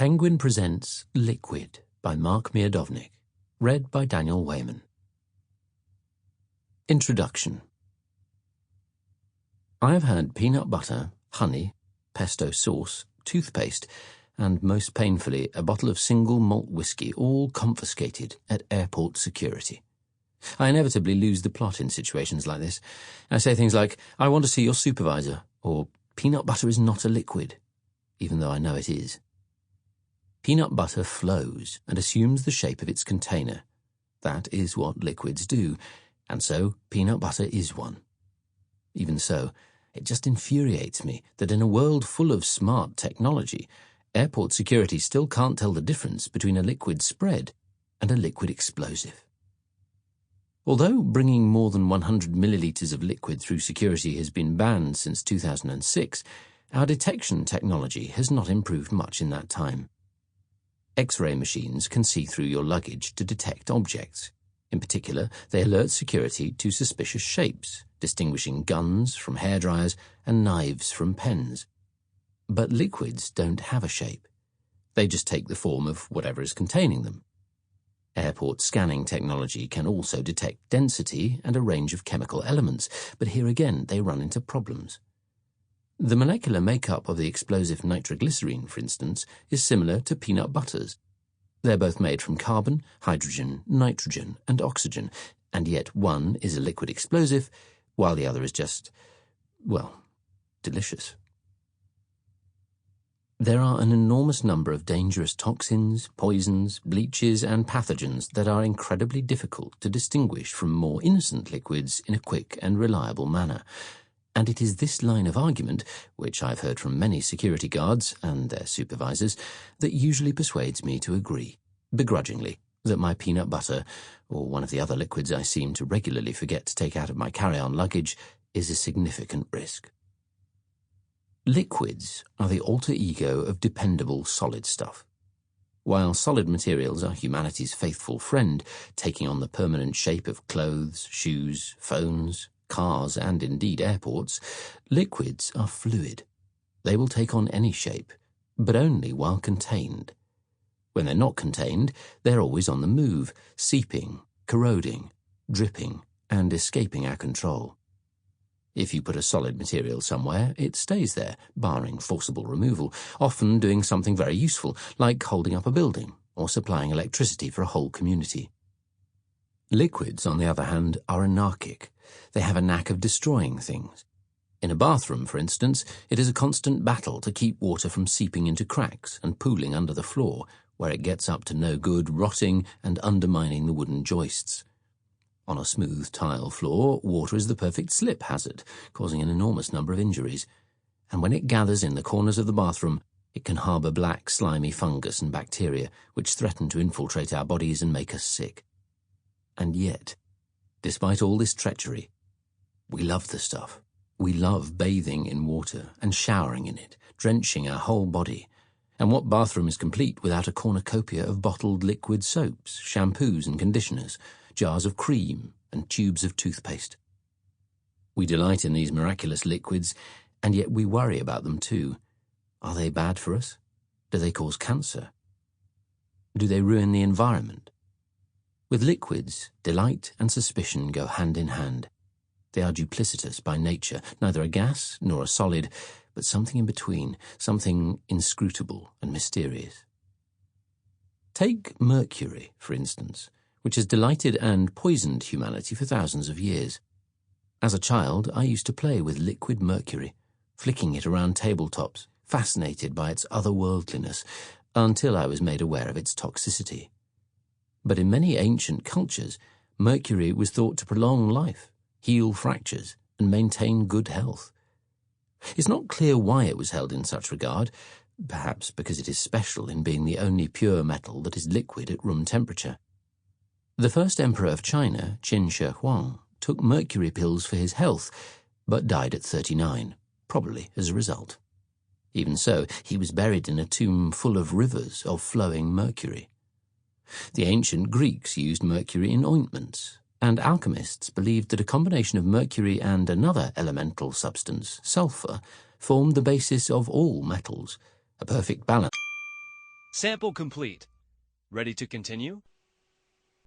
Penguin presents Liquid by Mark Miodownik, read by Daniel Weyman. Introduction. I have had peanut butter, honey, pesto sauce, toothpaste, and most painfully a bottle of single malt whiskey all confiscated at airport security. I inevitably lose the plot in situations like this. I say things like, "I want to see your supervisor," or "Peanut butter is not a liquid," even though I know it is. Peanut butter flows and assumes the shape of its container. That is what liquids do, and so peanut butter is one. Even so, it just infuriates me that in a world full of smart technology, airport security still can't tell the difference between a liquid spread and a liquid explosive. Although bringing more than 100 millilitres of liquid through security has been banned since 2006, our detection technology has not improved much in that time. X-ray machines can see through your luggage to detect objects. In particular, they alert security to suspicious shapes, distinguishing guns from hairdryers and knives from pens. But liquids don't have a shape. They just take the form of whatever is containing them. Airport scanning technology can also detect density and a range of chemical elements, but here again they run into problems. The molecular makeup of the explosive nitroglycerine, for instance, is similar to peanut butter's. They're both made from carbon, hydrogen, nitrogen, and oxygen, and yet one is a liquid explosive, while the other is just, well, delicious. There are an enormous number of dangerous toxins, poisons, bleaches, and pathogens that are incredibly difficult to distinguish from more innocent liquids in a quick and reliable manner. And it is this line of argument, which I've heard from many security guards and their supervisors, that usually persuades me to agree, begrudgingly, that my peanut butter, or one of the other liquids I seem to regularly forget to take out of my carry-on luggage, is a significant risk. Liquids are the alter ego of dependable solid stuff. While solid materials are humanity's faithful friend, taking on the permanent shape of clothes, shoes, phones, cars, and indeed airports, liquids are fluid. They will take on any shape, but only while contained. When they're not contained, they're always on the move, seeping, corroding, dripping, and escaping our control. If you put a solid material somewhere, it stays there, barring forcible removal, often doing something very useful, like holding up a building or supplying electricity for a whole community. Liquids, on the other hand, are anarchic. They have a knack of destroying things. In a bathroom, for instance, it is a constant battle to keep water from seeping into cracks and pooling under the floor, where it gets up to no good, rotting and undermining the wooden joists. On a smooth tile floor, water is the perfect slip hazard, causing an enormous number of injuries. And when it gathers in the corners of the bathroom, it can harbour black, slimy fungus and bacteria, which threaten to infiltrate our bodies and make us sick. And yet, despite all this treachery, we love the stuff. We love bathing in water and showering in it, drenching our whole body. And what bathroom is complete without a cornucopia of bottled liquid soaps, shampoos and conditioners, jars of cream and tubes of toothpaste? We delight in these miraculous liquids, and yet we worry about them too. Are they bad for us? Do they cause cancer? Do they ruin the environment? With liquids, delight and suspicion go hand in hand. They are duplicitous by nature, neither a gas nor a solid, but something in between, something inscrutable and mysterious. Take mercury, for instance, which has delighted and poisoned humanity for thousands of years. As a child, I used to play with liquid mercury, flicking it around tabletops, fascinated by its otherworldliness, until I was made aware of its toxicity. But in many ancient cultures, mercury was thought to prolong life, heal fractures, and maintain good health. It's not clear why it was held in such regard, perhaps because it is special in being the only pure metal that is liquid at room temperature. The first emperor of China, Qin Shi Huang, took mercury pills for his health, but died at 39, probably as a result. Even so, he was buried in a tomb full of rivers of flowing mercury. The ancient Greeks used mercury in ointments, and alchemists believed that a combination of mercury and another elemental substance, sulfur, formed the basis of all metals, a perfect balance. Sample complete. Ready to continue?